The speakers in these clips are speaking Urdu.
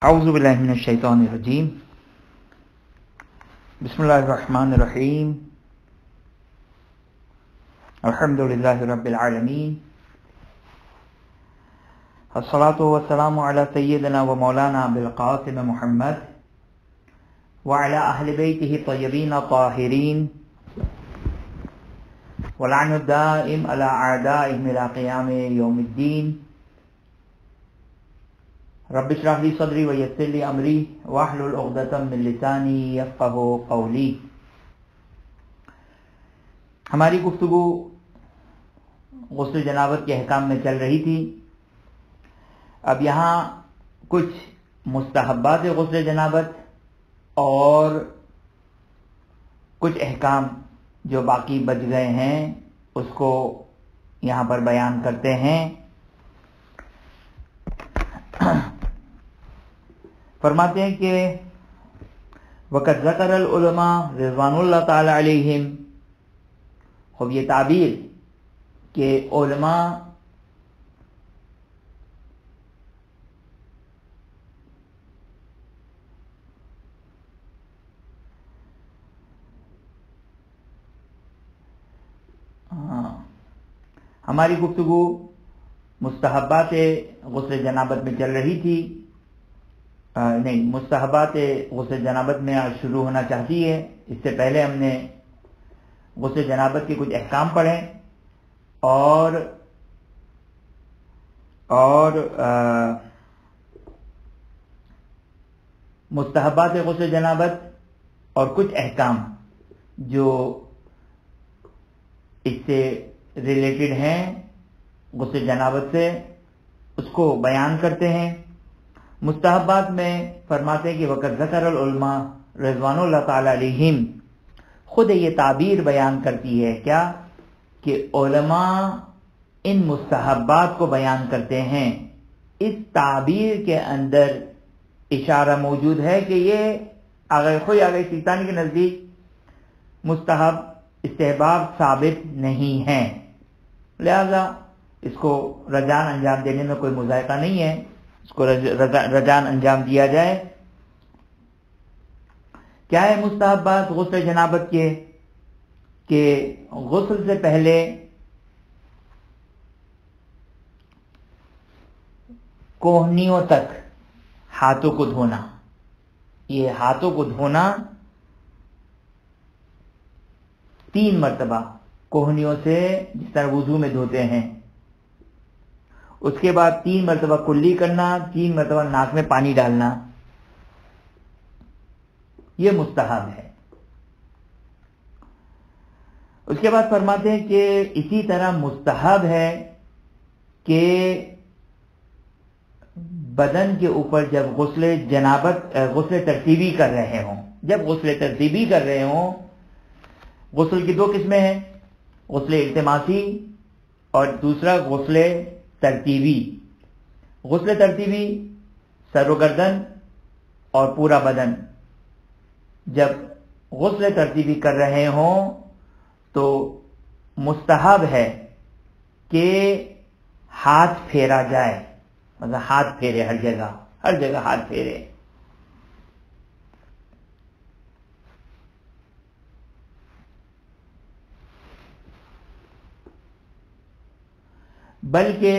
اعوذ باللہ من الشیطان الرجیم بسم اللہ الرحمن الرحیم الحمد للہ رب العالمین الصلاۃ والسلام علی سیدنا و مولانا ابی القاسم محمد وعلی اہل بیتہ الطیبین الطاہرین واللعن الدائم علی اعدائہم الی قیام یوم الدین رب اشرح لی صدری ویسر لی امری واحلل عقدۃ من لسانی یفقہوا قولی۔ ہماری گفتگو غسل جنابت کے احکام میں چل رہی تھی۔ اب یہاں کچھ مستحبات غسل جنابت اور کچھ احکام جو باقی بچ گئے ہیں اس کو یہاں پر بیان کرتے ہیں۔ فرماتے ہیں کہ وقد ذکر العلماء رضوان اللہ تعالی علیہم، خوب یہ تعبیر کہ علماء ہماری گفتگو مستحبات غسل جنابت میں چل رہی تھی، نہیں مستحبات غسل جنابت میں آج شروع ہونا چاہتی ہے۔ اس سے پہلے ہم نے غسل جنابت کے کچھ احکام پڑھے اور مستحبات غسل جنابت اور کچھ احکام جو اس سے ریلیٹڈ ہیں غسل جنابت سے اس کو بیان کرتے ہیں۔ مستحبات میں فرماتے ہیں کہ وقت ذکر العلماء رضوان اللہ تعالی علیہم، خود یہ تعبیر بیان کرتی ہے کیا کہ علماء ان مستحبات کو بیان کرتے ہیں۔ اس تعبیر کے اندر اشارہ موجود ہے کہ یہ آگے سیستانی کے نزدیک مستحب استحباب ثابت نہیں ہے، لہذا اس کو رجعان انجام دینے میں کوئی مذائقہ نہیں ہے، اس کو رجعان انجام دیا جائے۔ کیا ہے مستحبات غسل جنابت کے؟ کہ غسل سے پہلے کوہنیوں تک ہاتھوں کو دھونا، یہ ہاتھوں کو دھونا 3 مرتبہ کوہنیوں سے جس طرح وضو میں دھوتے ہیں، اس کے بعد 3 مرتبہ کلی کرنا، 3 مرتبہ ناک میں پانی ڈالنا، یہ مستحب ہے۔ اس کے بعد فرماتے ہیں کہ اسی طرح مستحب ہے کہ بدن کے اوپر جب غسل ترتیبی کر رہے ہوں، غسل کی 2 قسمیں ہیں، غسل التماسی اور دوسرا غسل ترتیبی۔ غسل ترتیبی سر و گردن اور پورا بدن، جب غسل ترتیبی کر رہے ہوں تو مستحب ہے کہ ہاتھ پھیرا جائے، مطلب ہاتھ پھیرے، ہر جگہ ہاتھ پھیرے۔ بلکہ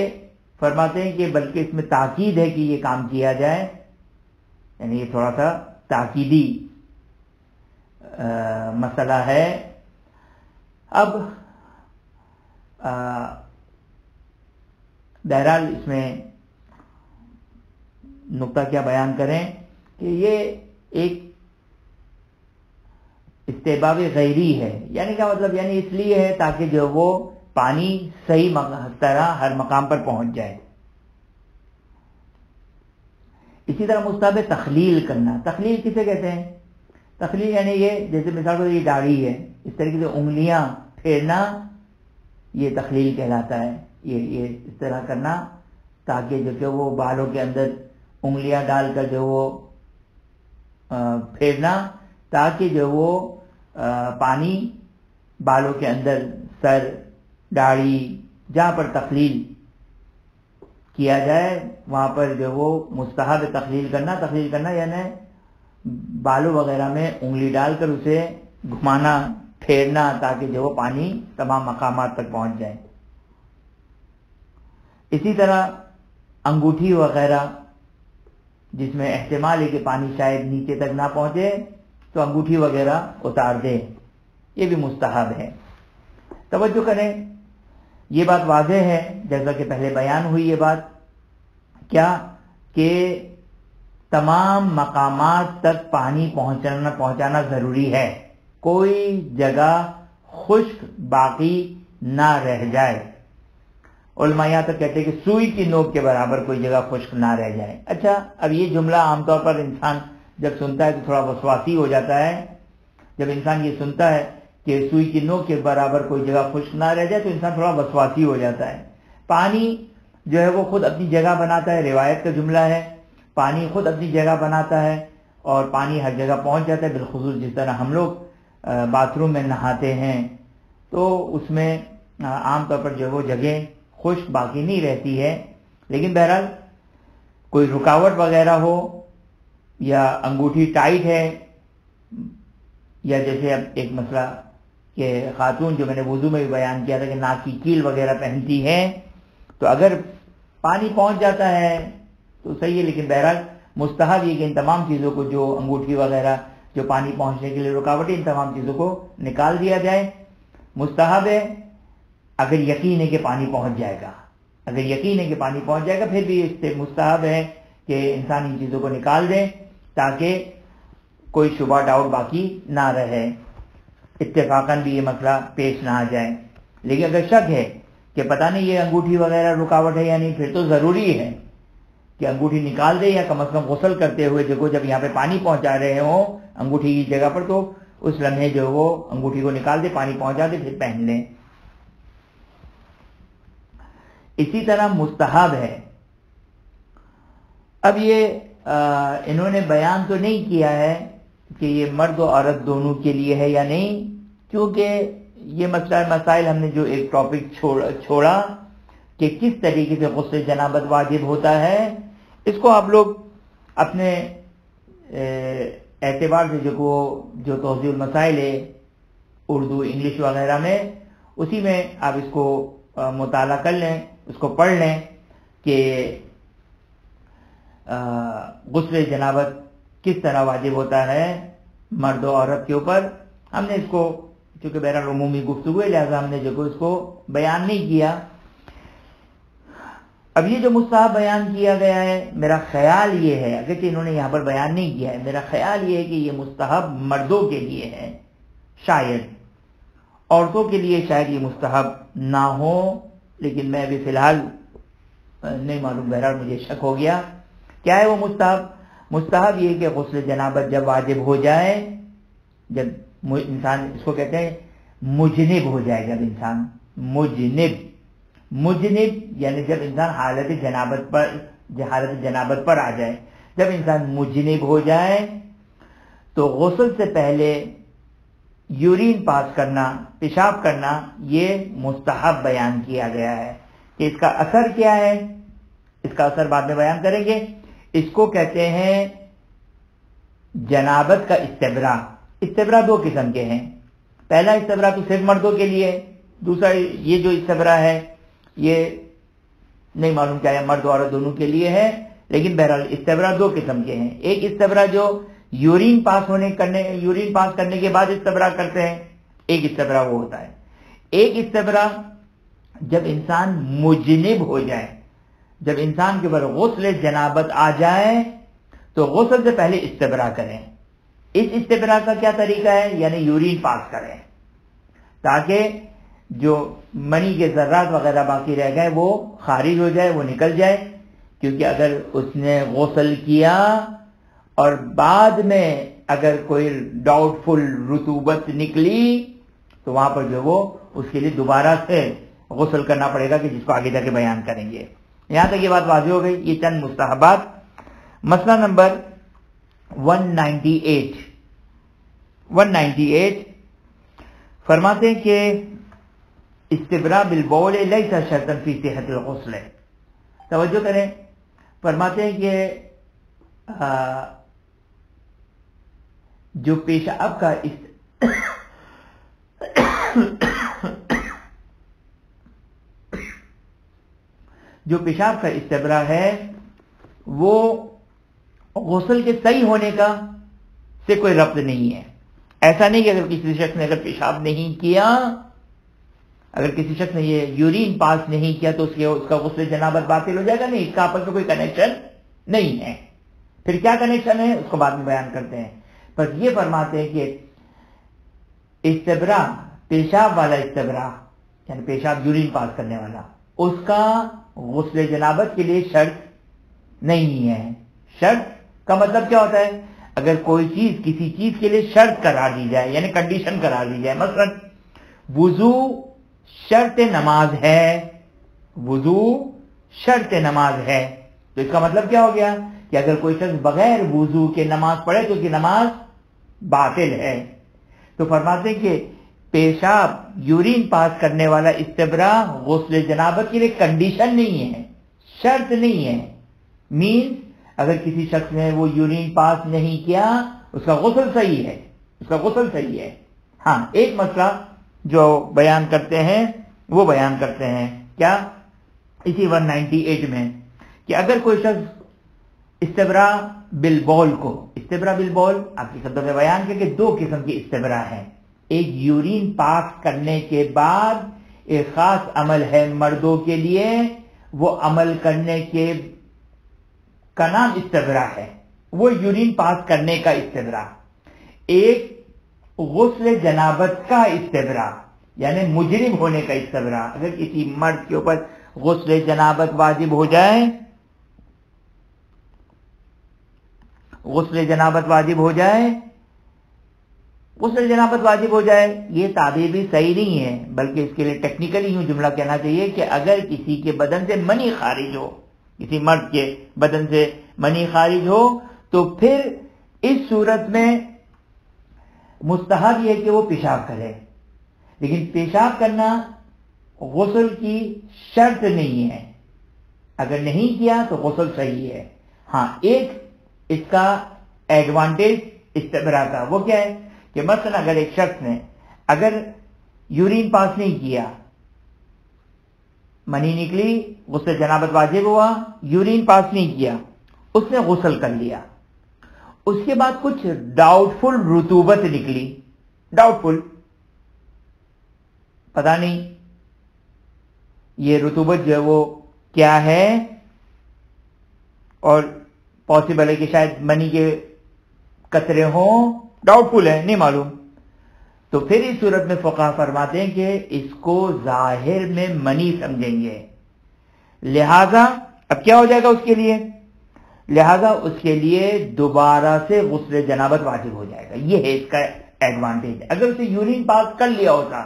فرماتے ہیں کہ بلکہ اس میں تاکید ہے کہ یہ کام کیا جائے، یعنی یہ تھوڑا سا تاکیدی مسئلہ ہے۔ اب بہرحال اس میں نقطہ کیا بیان کریں کہ یہ ایک استحباب غیری ہے، یعنی کیا مطلب، یعنی اس لیے ہے تاکہ جو وہ پانی صحیح طرح ہر مقام پر پہنچ جائے۔ اسی طرح مستحب تخلیل کرنا۔ تخلیل کسے کہتے ہیں؟ تخلیل یعنی یہ جیسے مثال کو یہ داڑھی ہے، اس طریقے سے انگلیاں پھیرنا، یہ تخلیل کہلاتا ہے۔ یہ اس طرح کرنا تاکہ جو کہ وہ بالوں کے اندر انگلیاں ڈال کر جو وہ پھیرنا، تاکہ جو وہ پانی بالوں کے اندر، سر، داڑھی، جہاں پر تخلیل کیا جائے وہاں پر جو وہ مستحب تخلیل کرنا یعنی بالوں وغیرہ میں انگلی ڈال کر اسے گھمانا پھیرنا تاکہ جو وہ پانی تمام مقامات تک پہنچ جائے. اسی طرح انگوٹھی وغیرہ جس میں احتمال ہے کہ پانی شاید نیچے تک نہ پہنچے تو انگوٹھی وغیرہ اتار دے، یہ بھی مستحب ہے. توجہ کریں، یہ بات واضح ہے جیسا کہ پہلے بیان ہوئی یہ بات کیا کہ تمام مقامات تک پانی پہنچانا ضروری ہے، کوئی جگہ خشک باقی نہ رہ جائے. علماء یہاں تک کہتے ہیں کہ سوئی کی نوک کے برابر کوئی جگہ خشک نہ رہ جائے. اچھا، اب یہ جملہ عام طور پر انسان جب سنتا ہے تو تھوڑا وسواسی ہو جاتا ہے. جب انسان یہ سنتا ہے کہ سوئی کی نوک کے برابر کوئی جگہ خشک نہ رہ جائے تو انسان تھوڑا وسواسی ہو جاتا ہے. پانی جو ہے وہ خود اپنی جگہ بناتا ہے، روایت کا جملہ ہے، پانی خود اپنی جگہ بناتا ہے اور پانی ہر جگہ پہنچ جاتا ہے. بالخصوص جس طرح ہم لوگ باتھ روم میں نہاتے ہیں تو اس میں عام طور پر جو وہ جگہ خشک باقی نہیں رہتی ہے. لیکن بہرحال کوئی رکاوٹ وغیرہ ہو یا انگوٹھی ٹائٹ ہے یا جیسے اب ایک مسئلہ کہ خاتون جو میں نے وضو میں بھی بیان کیا تھا کہ ناک کی کیل وغیرہ پہنتی ہے تو اگر پانی پہنچ جاتا ہے تو صحیح ہے. لیکن بہرحال مستحب یہ کہ ان تمام چیزوں کو جو انگوٹھی وغیرہ جو پانی پہنچنے کے لیے رکاوٹ ہے ان تمام چیزوں کو نکال دیا جائے. مستحب ہے اگر یقین ہے کہ پانی پہنچ جائے گا، اگر یقین ہے کہ پانی پہنچ جائے گا پھر بھی اس سے مستحب ہے کہ انسان ان چیزوں کو نکال دے تاکہ کوئی شبہ ڈاؤٹ باقی نہ رہے، اتفاقاً بھی یہ مسئلہ پیش نہ آ جائے. لیکن اگر شک ہے کہ پتہ نہیں یہ انگوٹھی وغیرہ رکاوٹ ہے یا نہیں پھر تو ضروری ہے کہ انگوٹھی نکال دے یا کم از کم غسل کرتے ہوئے دیکھو جب یہاں پہ پانی پہنچا رہے ہوں انگوٹھی کی جگہ پر تو اس لمحے جو وہ انگوٹھی کو نکال دے، پانی پہنچا دے، پھر پہن لیں. اسی طرح مستحب ہے. اب یہ انہوں نے بیان تو نہیں کیا ہے کہ یہ مرد و عورت دونوں کے لیے ہے یا نہیں، کیونکہ یہ مسائل ہم نے جو ایک ٹاپک چھوڑا کہ کس طریقے سے غسل جنابت واجب ہوتا ہے، اس کو آپ لوگ اپنے اعتبار سے جو توضیح المسائل ہے اردو انگلش وغیرہ میں اسی میں آپ اس کو مطالعہ کر لیں، اس کو پڑھ لیں کہ غسل جنابت کس طرح واجب ہوتا ہے مرد و عورت کے اوپر. ہم نے اس کو چونکہ بہرحال عمومی گفتگو ہے لہذا ہم نے جو اس کو بیان نہیں کیا. اب یہ جو مستحب بیان کیا گیا ہے میرا خیال یہ ہے، اگرچہ انہوں نے یہاں پر بیان نہیں کیا ہے، میرا خیال یہ ہے کہ یہ مستحب مردوں کے لیے ہے، شاید عورتوں کے لیے شاید یہ مستحب نہ ہو. لیکن میں ابھی فی الحال نہیں معلوم، بہرحال مجھے شک ہو گیا. کیا ہے وہ مستحب یہ کہ غسل جنابت جب واجب ہو جائے، جب انسان اس کو کہتے ہیں مجنب ہو جائے، جب انسان مجنب یعنی جب انسان حالت جنابت پر آ جائے، جب انسان مجنب ہو جائے تو غسل سے پہلے یورین پاس کرنا، پیشاب کرنا، یہ مستحب بیان کیا گیا ہے. کہ اس کا اثر کیا ہے، اس کا اثر بعد میں بیان کریں گے. اس کو کہتے ہیں جنابت کا استبرا. استبرا دو قسم کے ہیں. پہلا استبرا تو صرف مردوں کے لیے، دوسرا یہ جو استبرا ہے یہ نہیں معلوم کیا ہے، مرد و عورت دونوں کے لیے ہے. لیکن بہرحال استبرا دو قسم کے ہیں. ایک استبرا جو یورین پاس کرنے کے بعد استبرا کرتے ہیں، ایک استبرا وہ ہوتا ہے. ایک استبرا جب انسان مجنب ہو جائے، جب انسان کے اوپر غسل جنابت آ جائے تو غسل سے پہلے استبرا کریں. اس استبرا کا کیا طریقہ ہے، یعنی یورین پاس کریں تاکہ جو منی کے ذرات وغیرہ باقی رہ گئے وہ خارج ہو جائے، وہ نکل جائے. کیونکہ اگر اس نے غسل کیا اور بعد میں اگر کوئی ڈاؤٹ فل رطوبت نکلی تو وہاں پر جو وہ اس کے لیے دوبارہ سے غسل کرنا پڑے گا، کہ جس کو آگے جا کے بیان کریں گے. یہاں تک یہ بات واضح ہو گئی. یہ چند مستحبات. مسئلہ نمبر 198 فرماتے ہیں کہ استبراء بالبول لیس شرطا فی صحت الغسل. توجہ کریں، فرماتے ہیں کہ جو پیشاب کا جو پیشاب کا استبرا ہے وہ غسل کے صحیح ہونے کا سے کوئی ربط نہیں ہے. ایسا نہیں کہ اگر کسی شخص نے اگر پیشاب نہیں کیا، اگر کسی شخص نے یہ یورین پاس نہیں کیا تو اس کا غسل جنابت باطل ہو جائے گا. نہیں، اس کا آپس میں کوئی کنیکشن نہیں ہے. پھر کیا کنیکشن ہے اس کو بعد میں بیان کرتے ہیں. بس یہ فرماتے ہیں کہ استبرا، پیشاب والا استبرا یعنی پیشاب یورین پاس کرنے والا، اس کا غسل جنابت کے لیے شرط نہیں ہے. شرط کا مطلب کیا ہوتا ہے؟ اگر کوئی چیز کسی چیز کے لیے شرط قرار دی جائے یعنی کنڈیشن قرار دی جائے، مثلا وضو شرط نماز ہے، وضو شرط نماز ہے، تو اس کا مطلب کیا ہو گیا کہ اگر کوئی شخص بغیر وضو کے نماز پڑھے تو اس کی نماز باطل ہے. تو فرماتے ہیں کہ پیشاب یورین پاس کرنے والا استبرا غسل جنابت کے لیے کنڈیشن نہیں ہے، شرط نہیں ہے. مینز اگر کسی شخص نے وہ یورین پاس نہیں کیا اس کا غسل صحیح ہے، اس کا غسل صحیح ہے. ہاں، ایک مسئلہ جو بیان کرتے ہیں وہ بیان کرتے ہیں کیا اسی 198 میں، کہ اگر کوئی شخص استبرا بالبول کو، استبرا بالبول آپ کی خدمت میں بیان کیا کہ دو قسم کی استبرا ہے. ایک یورین پاس کرنے کے بعد ایک خاص عمل ہے مردوں کے لیے، وہ عمل کرنے کے کا نام استبرا ہے، وہ یورین پاس کرنے کا استبرا. ایک غسل جنابت کا استبرا یعنی مجرم ہونے کا استبرا. اگر کسی مرد کے اوپر غسل جنابت واجب ہو جائے، غسل جنابت واجب ہو جائے، غسل جنابت واجب ہو جائے، یہ تعبیر بھی صحیح نہیں ہے، بلکہ اس کے لیے ٹیکنیکلی یوں جملہ کہنا چاہیے کہ اگر کسی کے بدن سے منی خارج ہو، کسی مرد کے بدن سے منی خارج ہو تو پھر اس صورت میں مستحب یہ کہ وہ پیشاب کرے. لیکن پیشاب کرنا غسل کی شرط نہیں ہے، اگر نہیں کیا تو غسل صحیح ہے. ہاں، ایک اس کا ایڈوانٹیج استبرا کا وہ کیا ہے کہ مثلا اگر ایک شخص نے اگر یورین پاس نہیں کیا، منی نکلی، غسل جنابت واجب ہوا، یورین پاس نہیں کیا، اس نے غسل کر لیا، اس کے بعد کچھ ڈاؤٹ فل رطوبت نکلی، ڈاؤٹ فل، پتہ نہیں یہ رطوبت جو ہے وہ کیا ہے، اور پاسبل ہے کہ شاید منی کے قطرے ہوں، ڈاؤٹ فل ہے، نہیں معلوم. تو پھر اس صورت میں فقہا فرماتے ہیں کہ اس کو ظاہر میں منی سمجھیں گے، لہذا اب کیا ہو جائے گا اس کے لیے، لہذا اس کے لیے دوبارہ سے غسل جنابت واجب ہو جائے گا. یہ ہے اس کا ایڈوانٹیج. اگر اسے یورین پاس کر لیا ہوتا،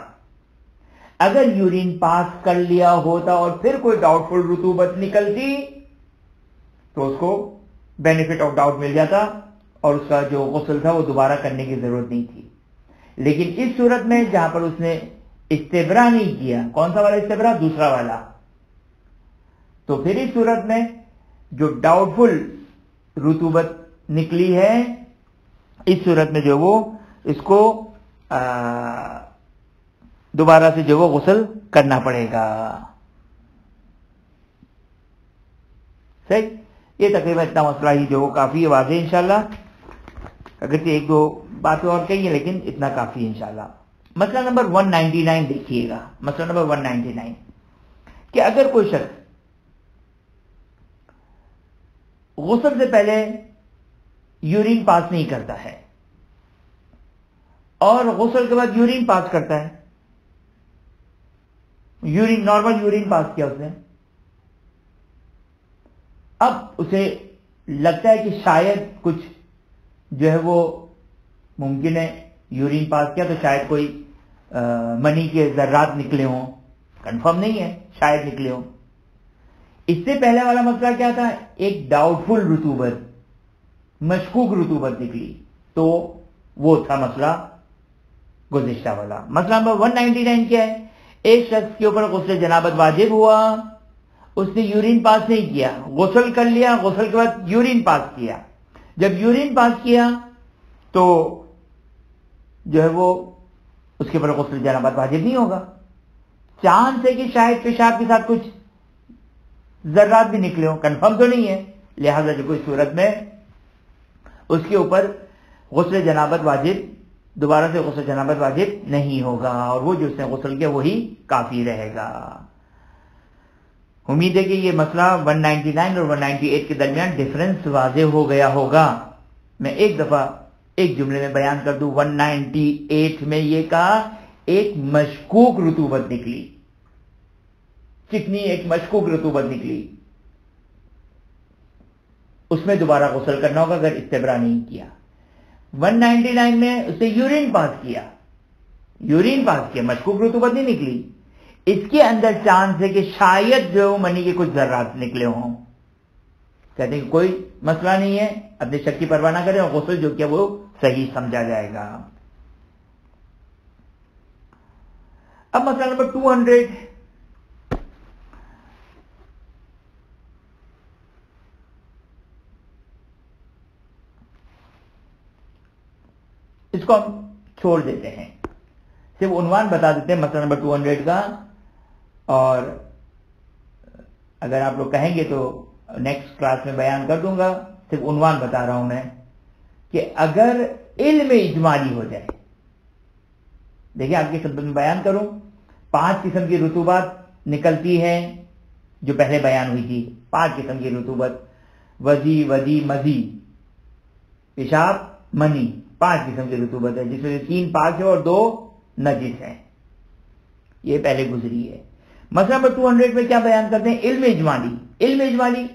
اگر یورین پاس کر لیا ہوتا اور پھر کوئی ڈاؤٹ فل رطوبت نکلتی تو اس کو بینیفٹ آف ڈاؤٹ مل جاتا اور اس کا جو غسل تھا وہ دوبارہ کرنے کی ضرورت نہیں تھی. لیکن اس صورت میں جہاں پر اس نے استبرا نہیں کیا، کون سا والا استبرا؟ دوسرا والا، تو پھر اس صورت میں جو ڈاؤٹ فل رطوبت نکلی ہے اس صورت میں جو وہ اس کو دوبارہ سے جو وہ غسل کرنا پڑے گا. صحیح، یہ تقریباً اتنا مسئلہ ہی جو وہ کافی واضح انشاءاللہ، اگرچہ ایک دو باتیں اور کہی ہیں لیکن اتنا کافی انشاءاللہ. مسئلہ نمبر 199 دیکھیے گا. مسئلہ نمبر 199 کہ اگر کوئی شخص غسل سے پہلے یورین پاس نہیں کرتا ہے اور غسل کے بعد یورین پاس کرتا ہے، یورین نارمل یورین پاس کیا اس نے، اب اسے لگتا ہے کہ شاید کچھ جو ہے وہ ممکن ہے یورین پاس کیا تو شاید کوئی منی کے ذرات نکلے ہوں، کنفرم نہیں ہے، شاید نکلے ہوں. اس سے پہلے والا مسئلہ کیا تھا؟ ایک ڈاؤٹ فل رطوبت، مشکوک رطوبت نکلی، تو وہ تھا مسئلہ گزشتہ والا. مسئلہ نمبر 199 کیا ہے؟ ایک شخص کے اوپر غسل جنابت واجب ہوا اس نے یورین پاس نہیں کیا، غسل کر لیا، غسل کے بعد یورین پاس کیا، جب یورین پاس کیا تو جو ہے وہ اس کے اوپر غسل جنابت واجب نہیں ہوگا۔ چانس ہے کہ شاید پیشاب کے ساتھ کچھ ذرات بھی نکلے ہوں، کنفرم تو نہیں ہے، لہذا جو کوئی صورت میں اس کے اوپر غسل جنابت واجب، دوبارہ سے غسل جنابت واجب نہیں ہوگا، اور وہ جو اس نے غسل کیا وہی کافی رہے گا۔ امید ہے کہ یہ مسئلہ 199 اور 198 کے درمیان ڈفرنس واضح ہو گیا ہوگا۔ میں ایک دفعہ ایک جملے میں بیان کر دوں، 198 میں یہ کہا ایک مشکوک رطوبت نکلی، چکنی ایک مشکوک رطوبت نکلی، اس میں دوبارہ غسل کرنا ہوگا اگر استبرا نہیں کیا۔ 199 میں اس نے یورین پاس کیا، مشکوک رطوبت نہیں نکلی، اس کے اندر چانس ہے کہ شاید جو منی کے کچھ ذرات نکلے ہوں، کہتے ہیں کہ کوئی مسئلہ نہیں ہے، اپنے شک کی پرواہ نہ کریں، اور غسل جو کیا وہ صحیح سمجھا جائے گا۔ اب مسئلہ نمبر 200، اس کو ہم چھوڑ دیتے ہیں، صرف عنوان بتا دیتے ہیں مسئلہ نمبر 200 کا، اور اگر آپ لوگ کہیں گے تو نیکسٹ کلاس میں بیان کر دوں گا، صرف عنوان بتا رہا ہوں میں کہ اگر علم اجمالی ہو جائے، دیکھیں آپ کی خدمت میں بیان کروں، 5 قسم کی رطوبات نکلتی ہیں جو پہلے بیان ہوئی تھی، 5 قسم کی رطوبت، وضی، ودی، مزی، پیشاب، منی، 5 قسم کی رطوبت ہے، جس میں 3 پاک ہے اور 2 نجس ہیں، یہ پہلے گزری ہے۔ مسئلہ نمبر 200 میں کیا بیان کرتے ہیں؟ علم اجمالی۔ علم اجمالی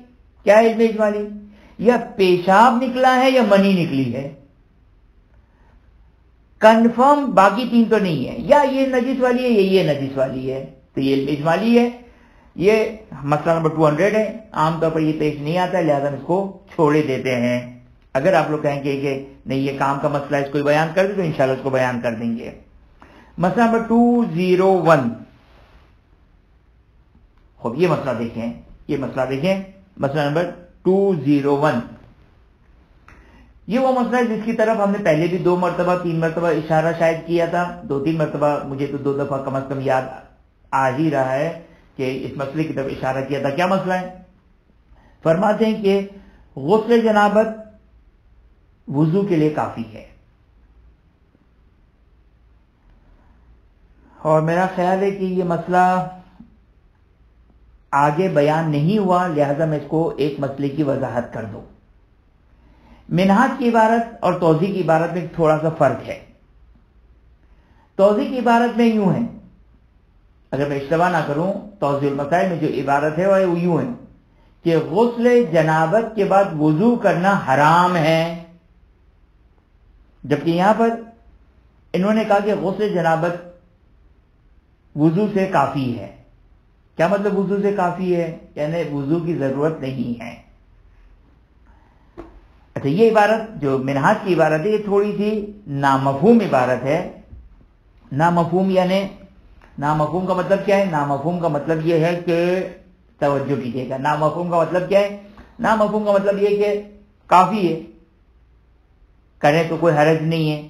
کیا ہے؟ علم اجمالی یا پیشاب نکلا ہے یا منی نکلی ہے، کنفرم باقی 3 تو نہیں ہے، یا یہ نجس والی ہے یا یہ نجس والی ہے، تو یہ علم اجمالی ہے۔ یہ مسئلہ نمبر 200 ہے، عام طور پر یہ پیش نہیں آتا ہے، لہذا ہم اس کو چھوڑے دیتے ہیں۔ اگر آپ لوگ کہیں گے کہ نہیں یہ کام کا مسئلہ اس کو بیان کر دیں تو انشاءاللہ اس کو بیان کر دیں گے۔ مسئلہ نمبر 201، خوب یہ مسئلہ دیکھیں، مسئلہ نمبر 201، یہ وہ مسئلہ ہے جس کی طرف ہم نے پہلے بھی 2 مرتبہ 3 مرتبہ اشارہ شاید کیا تھا، 2-3 مرتبہ، مجھے تو 2 دفعہ کم از کم یاد آ ہی رہا ہے کہ اس مسئلے کی طرف اشارہ کیا تھا۔ کیا مسئلہ ہے؟ فرماتے ہیں کہ غسل جنابت وضو کے لیے کافی ہے، اور میرا خیال ہے کہ یہ مسئلہ آگے بیان نہیں ہوا، لہذا میں اس کو ایک مسئلے کی وضاحت کر دوں۔ منہاج کی عبارت اور توضیح کی عبارت میں تھوڑا سا فرق ہے۔ توضیح کی عبارت میں یوں ہے، اگر میں اشتباہ نہ کروں، توضیح المسائل میں جو عبارت ہے وہ یوں ہے کہ غسل جنابت کے بعد وضو کرنا حرام ہے، جبکہ یہاں پر انہوں نے کہا کہ غسل جنابت وضو سے کافی ہے۔ کیا مطلب وضو سے کافی ہے؟ یعنی وضو کی ضرورت نہیں ہے۔ اچھا، یہ عبارت جو منہاج کی عبارت ہے یہ تھوڑی سی نامفہوم عبارت ہے۔ نامفہوم یعنی نامفہوم کا مطلب کیا ہے؟ نامفہوم کا مطلب یہ ہے کہ توجہ کیجیے گا، نامفہوم کا مطلب کیا ہے؟ نامفہوم کا مطلب یہ کہ کافی ہے، کریں تو کوئی حرج نہیں ہے۔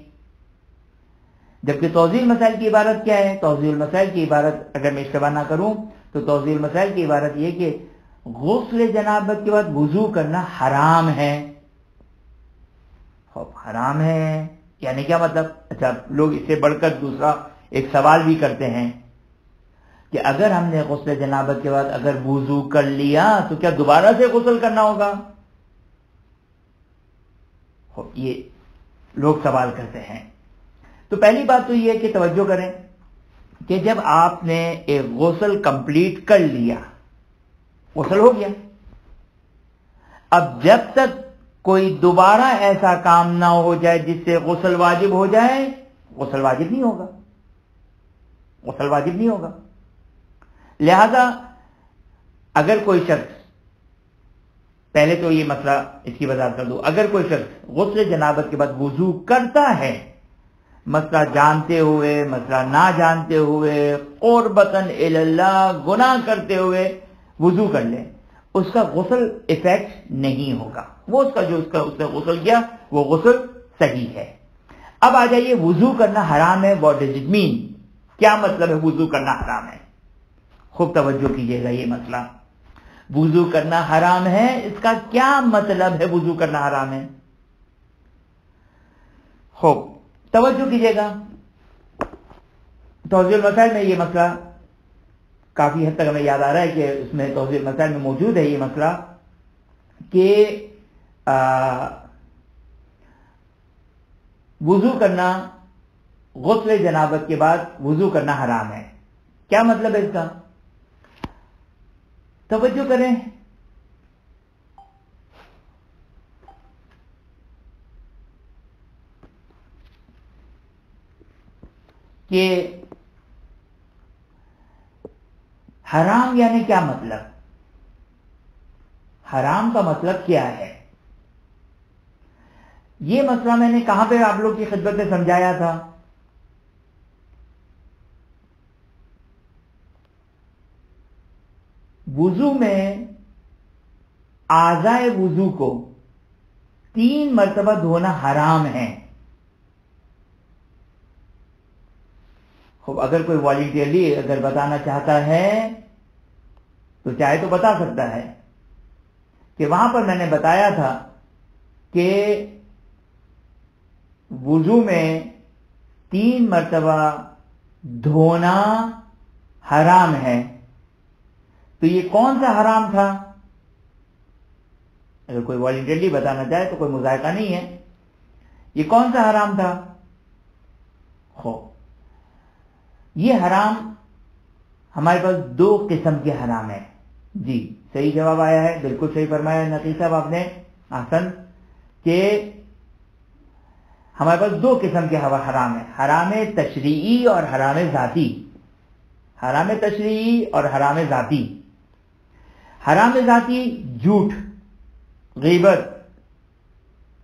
جبکہ توضیح المسائل کی عبارت کیا ہے؟ توضیح المسائل کی عبارت اگر میں اشتباہ نہ کروں تو توضیح المسائل کی عبارت یہ کہ غسل جنابت کے بعد وضو کرنا حرام ہے۔ حرام ہے یعنی کیا مطلب؟ اچھا، لوگ اس سے بڑھ کر دوسرا ایک سوال بھی کرتے ہیں کہ اگر ہم نے غسل جنابت کے بعد اگر وضو کر لیا تو کیا دوبارہ سے غسل کرنا ہوگا؟ یہ لوگ سوال کرتے ہیں۔ تو پہلی بات تو یہ ہے کہ توجہ کریں کہ جب آپ نے ایک غسل کمپلیٹ کر لیا، غسل ہو گیا، اب جب تک کوئی دوبارہ ایسا کام نہ ہو جائے جس سے غسل واجب ہو جائے، غسل واجب نہیں ہوگا، غسل واجب نہیں ہوگا۔ لہذا اگر کوئی شخص، پہلے تو یہ مسئلہ اس کی وضاحت کر دو، اگر کوئی شخص غسل جنابت کے بعد وضو کرتا ہے، مسئلہ جانتے ہوئے مسئلہ نہ جانتے ہوئے، قربتاً الی اللہ، گناہ کرتے ہوئے وضو کر لے، اس کا غسل ایفیکٹ نہیں ہوگا، وہ اس نے غسل کیا وہ غسل صحیح ہے۔ اب آ جائیے وضو کرنا حرام ہے، واٹ ڈز اٹ مین، کیا مطلب ہے وضو کرنا حرام ہے؟ خوب توجہ کیجیے گا، یہ مسئلہ وضو کرنا حرام ہے، اس کا کیا مطلب ہے وضو کرنا حرام ہے؟ خوب توجہ کیجیے گا، توضیح المسائل میں یہ مسئلہ کافی حد تک ہمیں یاد آ رہا ہے کہ اس میں توضیح المسائل میں موجود ہے یہ مسئلہ کہ وضو کرنا، غسل جنابت کے بعد وضو کرنا حرام ہے، کیا مطلب ہے اس کا؟ توجہ کریں، کہ حرام یعنی کیا مطلب، حرام کا مطلب کیا ہے؟ یہ مسئلہ میں نے کہاں پہ آپ لوگ کی خدمت میں سمجھایا تھا؟ وضو میں اعضائے وضو کو 3 مرتبہ دھونا حرام ہے۔ خوب اگر کوئی والنٹیئرلی اگر بتانا چاہتا ہے تو چاہے تو بتا سکتا ہے کہ وہاں پر میں نے بتایا تھا کہ وضو میں 3 مرتبہ دھونا حرام ہے، تو یہ کون سا حرام تھا؟ اگر کوئی والنٹیئرلی بتانا چاہے تو کوئی مذائقہ نہیں ہے، یہ کون سا حرام تھا؟ یہ حرام ہمارے پاس 2 قسم کے حرام ہیں۔ جی صحیح جواب آیا ہے، بالکل صحیح فرمایا نقی صاحب آپ نے، احسن، کہ ہمارے پاس 2 قسم کے حرام ہیں، حرام تشریعی اور حرام ذاتی، حرام تشریعی اور حرام ذاتی۔ حرام ذاتی جھوٹ، غیبت،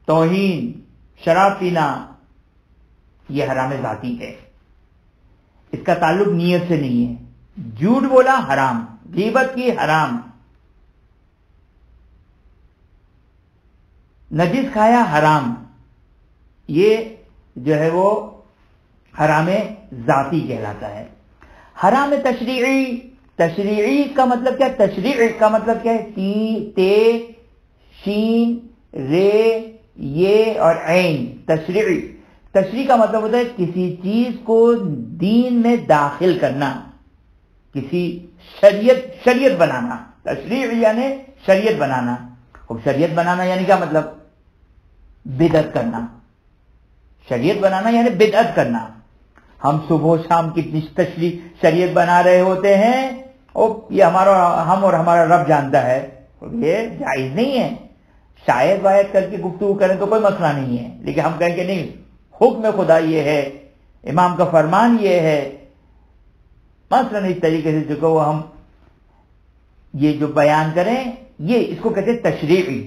توہین، شراب پینا، یہ حرام ذاتی ہے، اس کا تعلق نیت سے نہیں ہے، جھوٹ بولا حرام، غیبت کی حرام، نجس کھایا حرام، یہ جو ہے وہ حرام ذاتی کہلاتا ہے۔ حرام تشریعی، تشریعی کا مطلب کیا؟ تشریع کا مطلب کیا ہے؟ تے، شین، رے، یہ اور عین، تشریعی۔ تشریع کا مطلب ہوتا ہے کسی چیز کو دین میں داخل کرنا، کسی شریعت بنانا، تشریع یعنی شریعت بنانا۔ اب شریعت بنانا یعنی کیا مطلب؟ بدعت کرنا، شریعت بنانا یعنی بدعت کرنا۔ ہم صبح و شام کتنی شریعت بنا رہے ہوتے ہیں، اور یہ ہم اور ہمارا رب جانتا ہے، یہ جائز نہیں ہے۔ شاید واحد کر کے گفتگو کریں تو کوئی مسئلہ نہیں ہے، لیکن ہم کہیں کہ نہیں، حکم خدا یہ ہے، امام کا فرمان یہ ہے، مثلا اس طریقے سے جو ہم یہ جو بیان کریں، یہ اس کو کہتے ہیں تشریعی۔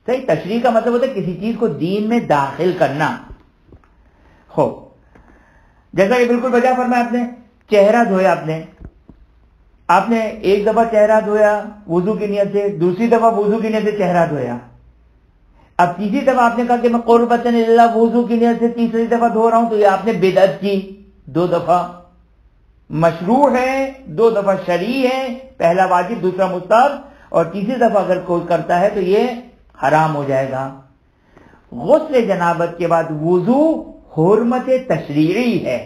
صحیح، تشریع کا مطلب ہوتا ہے کسی چیز کو دین میں داخل کرنا۔ جیسا کہ بالکل بجا فرمایا آپ نے، چہرہ دھویا آپ نے ایک دفعہ چہرہ دھویا وضو کی نیت سے، دوسری دفعہ وضو کی نیت سے چہرہ دھویا، اب تیسری دفعہ آپ نے کہا کہ میں قربتاً اللہ وضو کی نیت سے تیسری دفعہ دھو رہا ہوں، تو یہ آپ نے بدعت کی۔ 2 دفعہ مشروع ہے، 2 دفعہ شرعی ہے، پہلا واجب دوسرا مستحب، اور تیسری دفعہ اگر کوئی کرتا ہے تو یہ حرام ہو جائے گا۔ غسل جنابت کے بعد وضو حرمت تشریعی ہے،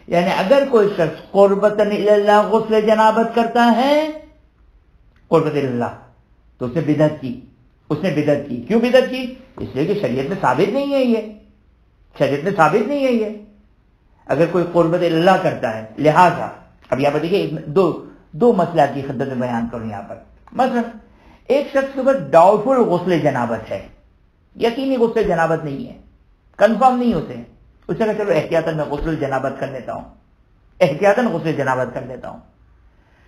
یعنی اگر کوئی شخص قربتاً اللہ غسل جنابت کرتا ہے، قربتاً اللہ، تو اس نے بدعت کی، کیوں بدعت کی؟ اس لیے کہ شریعت میں ثابت نہیں ہے، یہ اگر کوئی قربت اللہ کرتا ہے۔ لہذا اب یہاں پر دیکھیے دو مسئلہ کی خدمت میں بیان کروں یہاں پر۔ مثلا ایک شخص کے اوپر ڈاؤٹ فل غسل جنابت ہے، یقینی غسل جنابت نہیں ہے، کنفرم نہیں ہوتے، اس نے کہا چلو احتیاطاً میں غسل جنابت کر لیتا ہوں،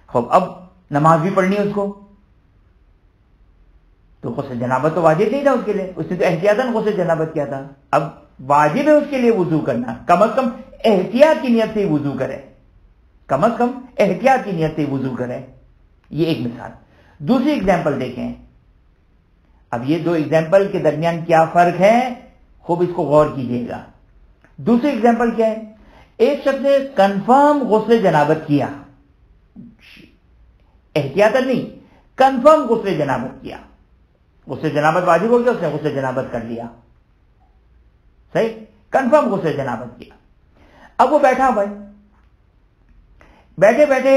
خوب اب نماز بھی پڑھنی ہے اس کو، تو غسل جنابت تو واجب نہیں تھا اس کے لیے، اس نے تو احتیاطاً غسل جنابت کیا تھا، اب واجب ہے اس کے لیے وضو کرنا، کم از کم احتیاط کی نیت سے وضو کرے، یہ ایک مثال۔ دوسری ایگزامپل دیکھیں. اب یہ دو ایگزامپل کے درمیان کیا فرق ہے، خوب اس کو غور کیجئے گا. دوسری ایگزامپل کیا ہے؟ ایک شخص نے کنفرم غسل جنابت کیا، احتیاطاً نہیں، کنفرم غسل جنابت کیا. غسل جنابت واجب ہو گیا، اس نے غسل جنابت کر لیا، صحیح، کنفرم غسل جنابت کیا. اب وہ بیٹھا بھائی، بیٹھے بیٹھے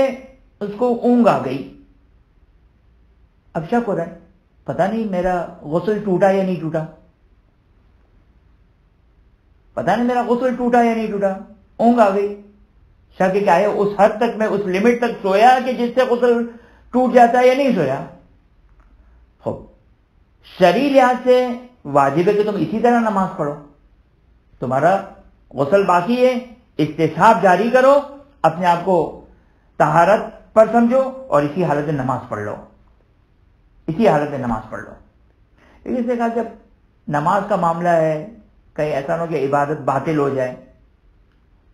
اس کو اونگ آ گئی. اب شک ہو رہا ہے پتا نہیں میرا غسل ٹوٹا یا نہیں ٹوٹا، پتا نہیں میرا غسل ٹوٹا یا نہیں ٹوٹا. اونگ آ گئی، شک کیا ہے، اس حد تک میں اس لمٹ تک سویا کہ جس سے غسل ٹوٹ جاتا ہے یا نہیں سویا. شرعی لحاظ سے واجب ہے کہ تم اسی طرح نماز پڑھو، تمہارا غسل باقی ہے، احتساب جاری کرو، اپنے آپ کو طہارت پر سمجھو اور اسی حالت میں نماز پڑھ لو، اسی حالت میں نماز پڑھ لو. لیکن اس نے کہا جب نماز کا معاملہ ہے کہیں ایسا نہ ہو کہ عبادت باطل ہو جائے،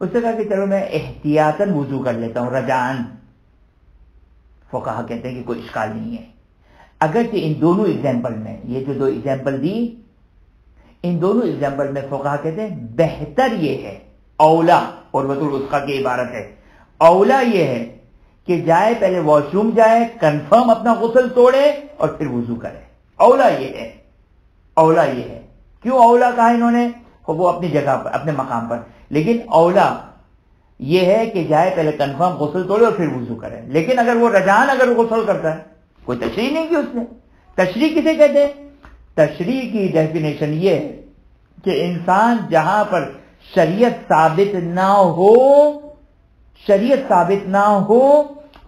اس نے کہا کہ چلو میں احتیاطاً وضو کر لیتا ہوں رجعان. فقہا کہتے ہیں کہ کوئی اشکال نہیں ہے. اگرچہ ان دونوں ایگزامپل میں، یہ جو دو ایگزامپل دی، ان دونوں ایگزامپل میں فقہا کہتے ہیں بہتر یہ ہے، اولا، عروۃ الوثقی کی عبارت ہے، اولا یہ ہے کہ جائے پہلے واش روم جائے، کنفرم اپنا غسل توڑے اور پھر وضو کرے. اولا یہ ہے، اولا یہ ہے. کیوں اولا کہا انہوں نے؟ وہ اپنی جگہ پر، اپنے مقام پر، لیکن اولا یہ ہے کہ جائے پہلے کنفرم غسل توڑے اور پھر وضو کرے. لیکن اگر وہ رجعان اگر غسل کرتا ہے، کوئی تشریح نہیں کی اس نے. تشریح کسے کہتے ہیں؟ تشریح کی ڈیفینیشن یہ ہے کہ انسان جہاں پر شریعت ثابت نہ ہو، شریعت ثابت نہ ہو،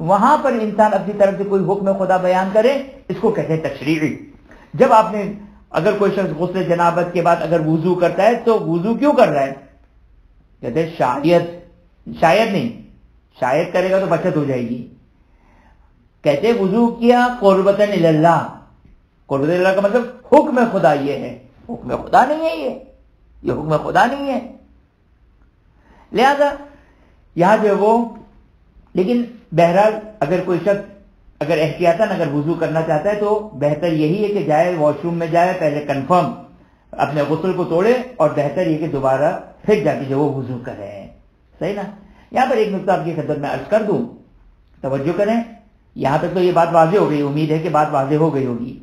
وہاں پر انسان اپنی طرف سے کوئی حکم خدا بیان کرے، اس کو کہتے ہیں تشریعی. جب آپ نے اگر کوئی شخص غسل جنابت کے بعد اگر وضو کرتا ہے تو وضو کیوں کر رہا ہے؟ کہتے ہیں شاید نہیں، شاید کرے گا تو بچت ہو جائے گی. کہتے ہیں وضو کیا قربتاً اللہ. قربتاً اللہ کا مطلب حکم خدا یہ ہے، حکم خدا نہیں ہے، یہ حکم خدا نہیں ہے. لہذا یہاں جو وہ، لیکن بہرحال اگر کوئی شخص اگر احتیاطاً اگر وضو کرنا چاہتا ہے تو بہتر یہی ہے کہ جائے واش روم میں جائے، پہلے کنفرم اپنے غسل کو توڑے اور بہتر یہ کہ دوبارہ پھر جا کے جو وہ وضو کرے. صحیح نا؟ یہاں پر ایک نقطہ آپ کی خدمت میں عرض کر دوں، توجہ کریں. یہاں تک تو یہ بات واضح ہو گئی، امید ہے کہ بات واضح ہو گئی ہوگی.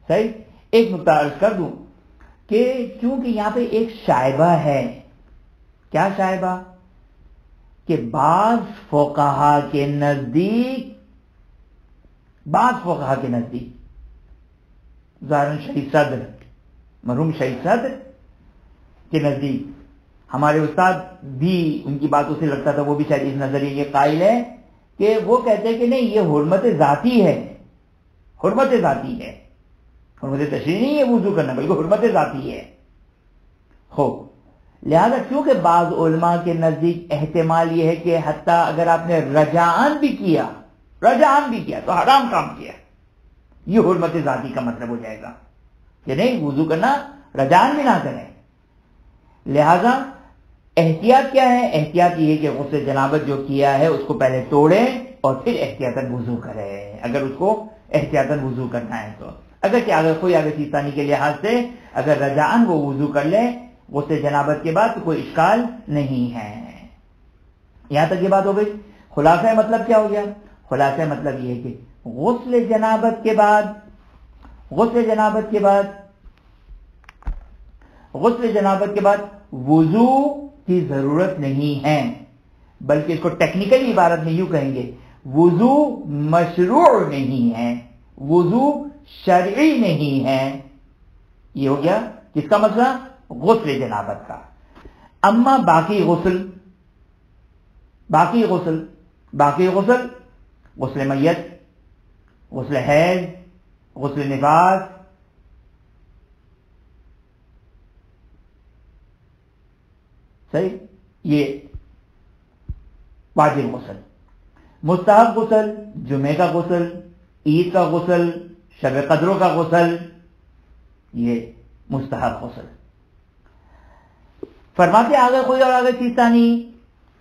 صحیح. ایک نقطہ عرض کر دوں کہ چونکہ یہاں پہ ایک شائبہ ہے. کیا شائبہ؟ کہ بعض فقہا کے نزدیک، ظاہراً شہید صدر، مرحوم شہید صدر کے نزدیک، ہمارے استاد بھی ان کی باتوں سے لگتا تھا وہ بھی شاید اس نظریے کے قائل ہے کہ وہ کہتے ہیں کہ نہیں، یہ حرمت ذاتی ہے، حرمت ذاتی ہے، حرمت تشریعی نہیں ہے وضو کرنا، بلکہ حرمت ذاتی ہے. لہذا چونکہ بعض علماء کے نزدیک احتمال یہ ہے کہ حتیٰ اگر آپ نے رجعان بھی کیا تو حرام کام کیا، یہ حرمت ذاتی کا مطلب ہو جائے گا کہ نہیں وضو کرنا، رجعان بھی نہ کریں. لہذا احتیاط کیا ہے؟ احتیاط یہ ہے کہ غسل جنابت جو کیا ہے اس کو پہلے توڑیں اور پھر احتیاطاً وضو کریں، اگر اس کو احتیاطاً وضو کرنا ہے تو. اگر کہ اگر کوئی اگر چیزانی کے لحاظ سے اگر رجعان وہ وضو کر لے غسل جنابت کے بعد تو کوئی اشکال نہیں ہے. یہاں تک یہ بات ہو گئی. خلاصہ مطلب کیا ہو گیا؟ خلاصہ مطلب یہ ہے کہ غسل جنابت کے بعد وضو کی ضرورت نہیں ہے، بلکہ اس کو ٹیکنیکل عبارت میں یوں کہیں گے، وضو مشروع نہیں ہے، وضو شرعی نہیں ہے. یہ ہو گیا کس کا مسئلہ؟ غسل جنابت کا. اما باقی غسل، غسل میت، غسل حیض، غسل نفاس، صحیح، یہ واجب غسل. مستحب غسل، جمعے کا غسل، عید کا غسل، شب قدروں کا غسل، یہ مستحب غسل. فرماتے آگے کوئی اور آگے چیز نہیں،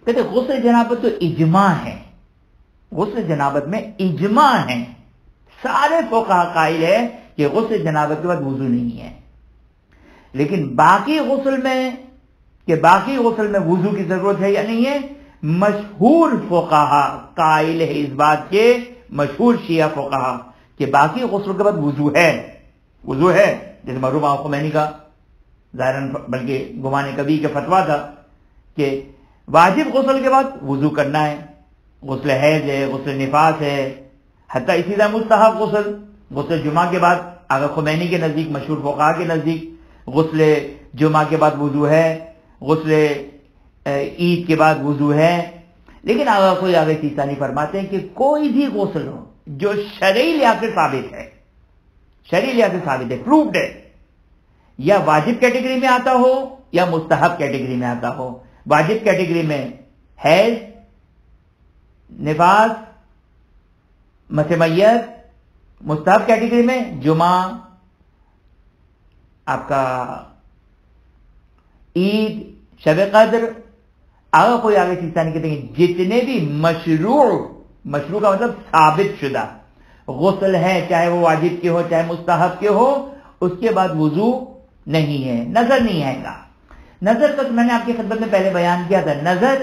کہتے غسل جنابت تو اجماع ہے، غسل جنابت میں اجماع ہے، سارے فقہا قائل ہے کہ غسل جنابت کے بعد وضو نہیں ہے، لیکن باقی غسل میں وضو کی ضرورت ہے یا نہیں ہے، مشہور فقہا قائل ہے اس بات کے، مشہور شیعہ فقہا کہ باقی غسل کے بعد وضو ہے، جیسے مرحوم خمینی کا ظاہراً بلکہ گمان کبھی کا فتویٰ تھا کہ واجب غسل کے بعد وضو کرنا ہے، غسل حیض ہے، غسل نفاس ہے، حتیٰ اسی طرح مستحب غسل جمعہ کے بعد آغا خمینی کے نزدیک، مشہور فقہا کے نزدیک غسل جمعہ کے بعد وضو ہے، غسل عید کے بعد وضو ہے، لیکن آغا سیستانی فرماتے ہیں کہ کوئی بھی غسل ہو جو شرعی لحاظ سے ثابت ہے، پروفڈ ہے، یا واجب کیٹیگری میں آتا ہو یا مستحب کیٹیگری میں آتا ہو۔ واجب کیٹیگری میں حیض، نفاس، مسح میت، مستحب کیٹیگری میں جمعہ، آپ کا عید، شب قدر۔ آگے سیستانی کہتے ہیں جتنے بھی مشروع کا مطلب ثابت شدہ غسل ہے، چاہے وہ واجب کے ہو چاہے مستحب کے ہو، اس کے بعد وضو نہیں ہے، نظر نہیں آئے گا۔ نظر کا میں نے آپ کی خدمت میں پہلے بیان کیا تھا، نظر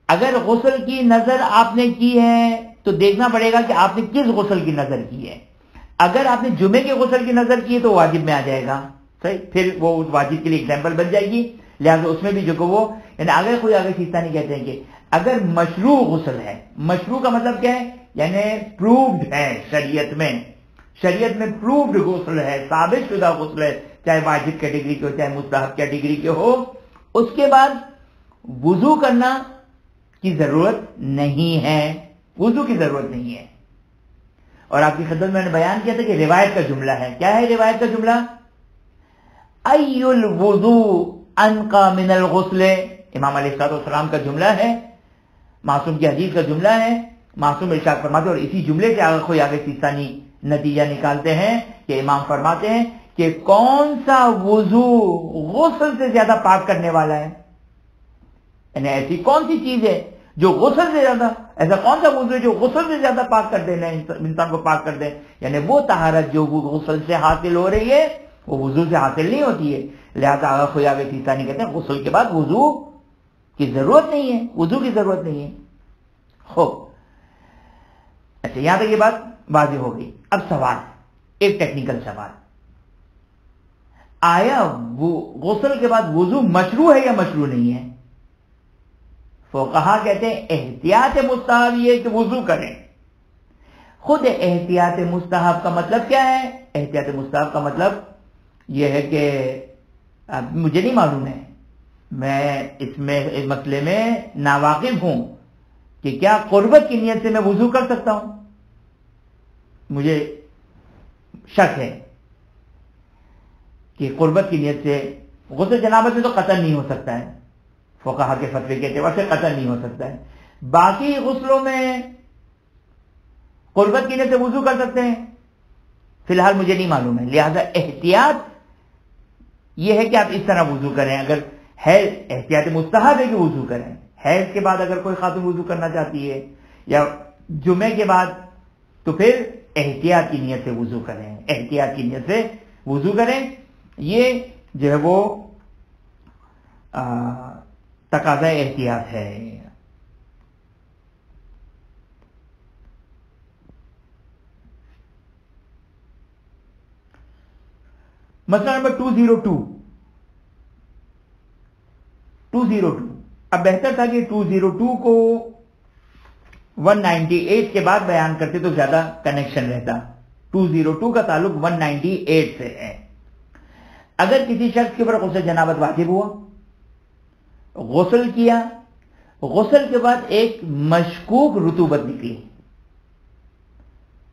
اگر غسل کی نظر آپ نے کی ہے تو دیکھنا پڑے گا کہ آپ نے کس غسل کی نظر کی ہے۔ اگر آپ نے جمعے کے غسل کی نظر کی ہے تو واجب میں آ جائے گا، صحیح، پھر وہ اس واجب کے لیے ایگزامپل بن جائے گی، لہٰذا اس میں بھی جو کہ وہ یعنی آگے سیستانی کہتے ہیں کہ اگر مشروع غسل ہے، مشروع کا مطلب کیا ہے، یعنی پروفڈ ہے شریعت میں پروفڈ غسل ہے، ثابت شدہ غسل ہے، چاہے واجب کیٹیگری کے ہو چاہے مستحب کیٹیگری کے ہو، اس کے بعد وضو کرنا کی ضرورت نہیں ہے، اور آپ کی خدمت میں نے بیان کیا تھا کہ روایت کا جملہ ہے، کیا ہے روایت کا جملہ؟ ای الوضوء انقی من الغسل، امام علیہ السلام کا جملہ ہے، معصوم کی حدیث کا جملہ ہے، معصوم ارشاد فرماتے ہیں، اور اسی جملے سے آگے سیستانی نتیجہ نکالتے ہیں کہ امام فرماتے ہیں کہ کون سا وضو غسل سے زیادہ پاک کرنے والا ہے، یعنی ایسی کون سی چیز ہے جو غسل سے زیادہ، ایسا کون سا وضو ہے جو غسل سے زیادہ پاک کر دینا انسان کو پاک کر دے، یعنی وہ طہارت جو غسل سے حاصل ہو رہی ہے وہ وضو سے حاصل نہیں ہوتی ہے، لہذا آگے سیستانی کہتے ہیں غسل کے بعد وضو کی ضرورت نہیں ہے، خوب اچھا، یہاں تک یہ بات واضح ہو گئی۔ اب سوال، ایک ٹیکنیکل سوال، آیا وہ غسل کے بعد وضو مشروع ہے یا مشروع نہیں ہے؟ فقہا کہتے ہیں احتیاط مستحب یہ کہ وضو کریں۔ خود احتیاط مستحب کا مطلب کیا ہے؟ احتیاط مستحب کا مطلب یہ ہے کہ مجھے نہیں معلوم ہے، میں اس مسئلے میں ناواقف ہوں کہ کیا قربت کی نیت سے میں وضو کر سکتا ہوں؟ مجھے شک ہے کہ قربت کی نیت سے غسل جنابت میں تو قطعا نہیں ہو سکتا ہے، فقہا کے فتوے کے اعتبار سے قطعا نہیں ہو سکتا ہے، باقی غسلوں میں قربت کی نیت سے وضو کر سکتے ہیں، فی الحال مجھے نہیں معلوم ہے، لہذا احتیاط یہ ہے کہ آپ اس طرح وضو کریں، اگر ہے احتیاط مستحب ہے کہ وضو کریں، حیض کے بعد اگر کوئی خاتون وضو کرنا چاہتی ہے یا جمعے کے بعد تو پھر احتیاط کی نیت سے وضو کریں، یہ جو ہے وہ تقاضا احتیاط ہے۔ مسئلہ نمبر 202، اب بہتر تھا کہ 202 کو 198 کے بعد بیان کرتے تو زیادہ کنیکشن رہتا۔ 202 کا تعلق 198 سے ہے۔ اگر کسی شخص کے اوپر غسل جنابت واجب ہوا، غسل کیا، غسل کے بعد ایک مشکوک رطوبت نکلی،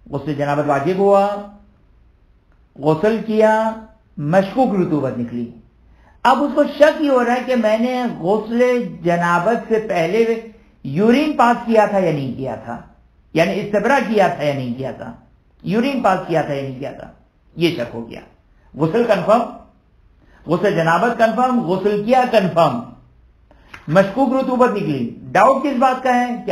غسل جنابت واجب ہوا، غسل کیا، مشکوک رطوبت نکلی، اب اس کو شک ہی ہو رہا ہے کہ میں نے غسل جنابت سے پہلے یورین پاس کیا تھا یا نہیں کیا تھا، یعنی استبرا کیا تھا یا نہیں کیا تھا، یورین پاس کیا تھا یا نہیں کیا تھا، یہ شک ہو گیا۔ غسل کنفرم، غسل جنابت کنفرم، غسل کیا کنفرم، مشکوک رطوبت نکلی، ڈاؤٹ کس بات کا ہے کہ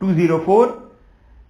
204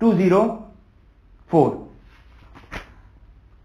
204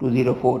204,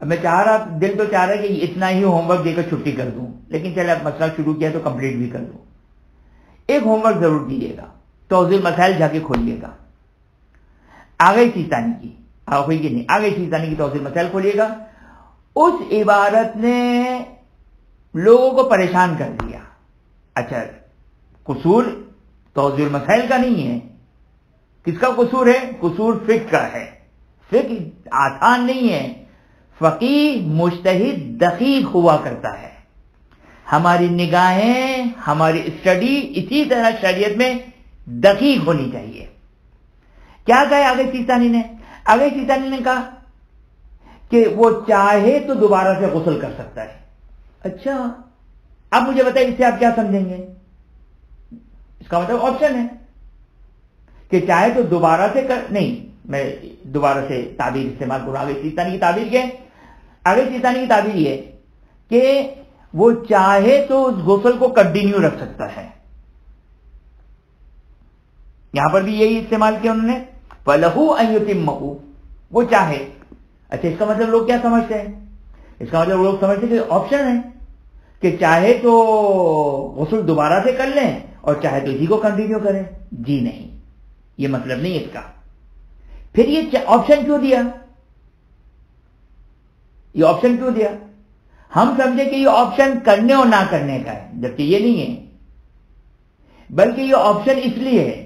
میں چاہ رہا دل تو چاہ رہا ہے کہ اتنا ہی ہوم ورک دے کر چھٹی کر دوں، لیکن چلے اب مسئلہ شروع کیا تو کمپلیٹ بھی کر دوں. ایک ہوم ورک ضرور دیجیے گا، توضیح مسائل جا کے کھولیے گا. آگے سیستانی کی آگے سیستانی کی توضیح مسائل کھولیے گا. اس عبارت نے لوگوں کو پریشان کر دیا. اچھا، قصور توضیح المسائل کا نہیں ہے، کس کا قصور ہے؟ قصور فقہ کا ہے. فقہ آسان نہیں ہے. فقیہ مجتہد دقیق ہوا کرتا ہے. ہماری نگاہیں، ہماری اسٹڈی اسی طرح شریعت میں دقیق ہونی چاہیے. کیا کہا آگے سیستانی نے؟ آگے سیستانی نے کہا کہ وہ چاہے تو دوبارہ سے غسل کر سکتا ہے. اچھا، اب مجھے بتائیں اس سے آپ کیا سمجھیں گے؟ اس کا مطلب آپشن ہے کہ چاہے تو دوبارہ سے نہیں، میں دوبارہ سے تعبیر استعمال کروں. آگے سیستانی کی تعبیر کیا ہے؟ آگے سیستانی کی تعبیر یہ کہ وہ چاہے تو اس غسل کو کنٹینیو رکھ سکتا ہے. یہاں پر بھی یہی استعمال کیا انہوں نے، فَلَهُ أَن يُتِمَّهُ، وہ چاہے. اچھا، اس کا مطلب لوگ کیا سمجھتے ہیں؟ اس کا مطلب لوگ سمجھتے ہیں کہ آپشن ہے کہ چاہے تو غسل دوبارہ سے کر لیں اور چاہے تو اسی کو کنٹینیو کریں. جی نہیں، یہ مطلب نہیں اس کا. پھر یہ آپشن کیوں دیا؟ یہ آپشن کیوں دیا؟ ہم سمجھے کہ یہ آپشن کرنے اور نہ کرنے کا ہے، جبکہ یہ نہیں ہے. بلکہ یہ آپشن اس لیے ہے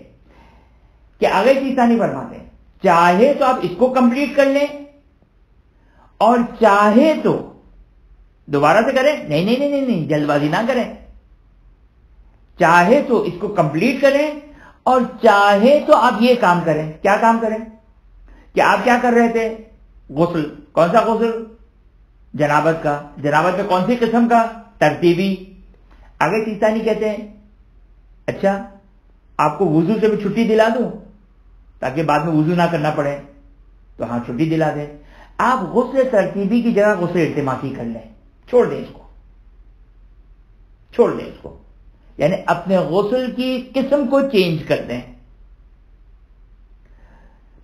کہ آگے سیستانی فرماتے ہیں چاہے تو آپ اس کو کمپلیٹ کر لیں اور چاہے تو دوبارہ سے کریں. نہیں نہیں نہیں نہیں، جلد بازی نہ کریں. چاہے تو اس کو کمپلیٹ کریں اور چاہے تو آپ یہ کام کریں. کیا کام کریں؟ کہ آپ کیا کر رہے تھے؟ غسل. کون سا غسل؟ جنابت کا. جنابت میں کون سی قسم کا؟ ترتیبی. آگے سیستانی کہتے ہیں اچھا آپ کو وضو سے بھی چھٹی دلا دوں تاکہ بعد میں وضو نہ کرنا پڑے. تو ہاں، چھٹی دلا دیں. آپ غسل ترتیبی کی جگہ غسل التماسی کر لیں. چھوڑ دیں اس کو، یعنی اپنے غسل کی قسم کو چینج کر دیں.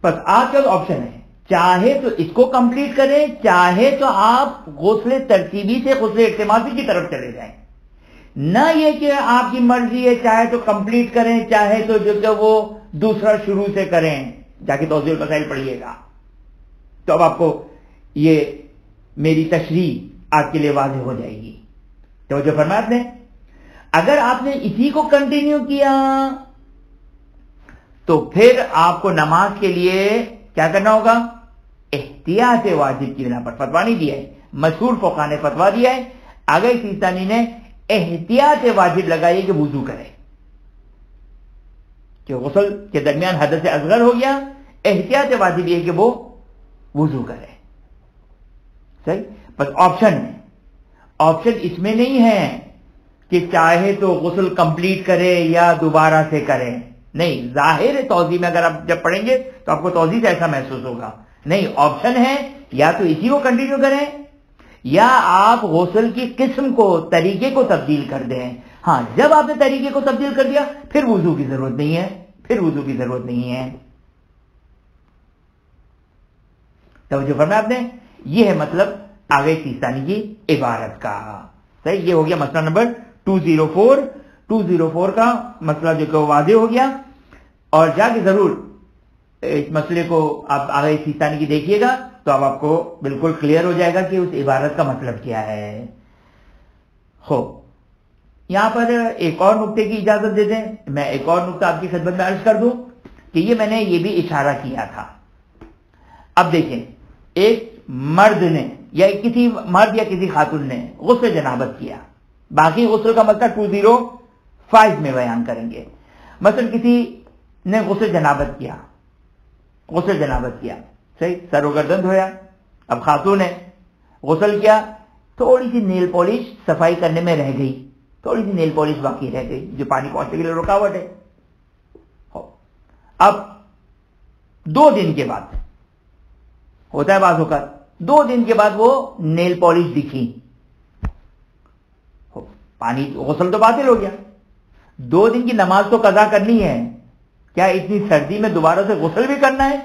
بس آج کل آپشن ہے، چاہے تو اس کو کمپلیٹ کریں، چاہے تو آپ غسل ترتیبی سے غسل التماسی کی طرف چلے جائیں. نہ یہ کہ آپ کی مرضی ہے چاہے تو کمپلیٹ کریں، چاہے تو جو کہ وہ دوسرا شروع سے کریں. جا کے توضیح المسائل پڑھیے گا تو اب آپ کو یہ میری تشریح آپ کے لیے واضح ہو جائے گی. توجہ فرمایا آپ نے. اگر آپ نے اسی کو کنٹینیو کیا تو پھر آپ کو نماز کے لیے کیا کرنا ہوگا؟ احتیاط واجب کی بنا پر فتوا نہیں دیا ہے، مشہور فقہا نے فتوا دیا ہے. آگے سیستانی نے احتیاط واجب لگائی کہ وضو کرے، کہ غسل کے درمیان حدث اصغر ہو گیا، احتیاط واجب یہ کہ وہ وضو کرے. صحیح. بس آپشن ہے. آپشن اس میں نہیں ہے کہ چاہے تو غسل کمپلیٹ کرے یا دوبارہ سے کرے. نہیں، ظاہر توضیح میں اگر آپ جب پڑھیں گے تو آپ کو توضیح سے ایسا محسوس ہوگا. نہیں، آپشن ہے یا تو اسی کو کنٹینیو کریں یا آپ غسل کی قسم کو، طریقے کو تبدیل کر دیں. ہاں، جب آپ نے طریقے کو تبدیل کر دیا پھر وضو کی ضرورت نہیں ہے. توجہ فرمایا آپ نے. یہ ہے مطلب آگے سیستانی کی عبارت کا. صحیح. یہ ہو گیا مسئلہ نمبر 204 کا مسئلہ جو کہ واضح ہو گیا. اور جا کے ضرور اس مسئلے کو آپ آگے سیستانی کی دیکھیے گا تو اب آپ کو بالکل کلیئر ہو جائے گا کہ اس عبارت کا مطلب کیا ہے. یہاں پر ایک اور نقطے کی اجازت دے دیں، میں ایک اور نقطہ آپ کی خدمت میں عرض کر دوں کہ یہ میں نے یہ بھی اشارہ کیا تھا. اب دیکھیں، ایک مرد نے یا کسی مرد یا کسی خاتون نے غسل جنابت کیا، باقی غسل کا مسئلہ 205 میں بیان کریں گے. مثلا کسی نے غسل جنابت کیا، صحیح، سر و گردن دھویا. اب خاتون نے غسل کیا، تھوڑی سی نیل پالش صفائی کرنے میں رہ گئی، تھوڑی سی نیل پالش باقی رہ گئی جو پانی پہنچنے کے لیے رکاوٹ ہے. اب 2 دن کے بعد ہوتا ہے بعض اوقات، 2 دن کے بعد وہ نیل پالش دکھی، پانی غسل تو باطل ہو گیا. 2 دن کی نماز تو قضا کرنی ہے، کیا اتنی سردی میں دوبارہ سے غسل بھی کرنا ہے؟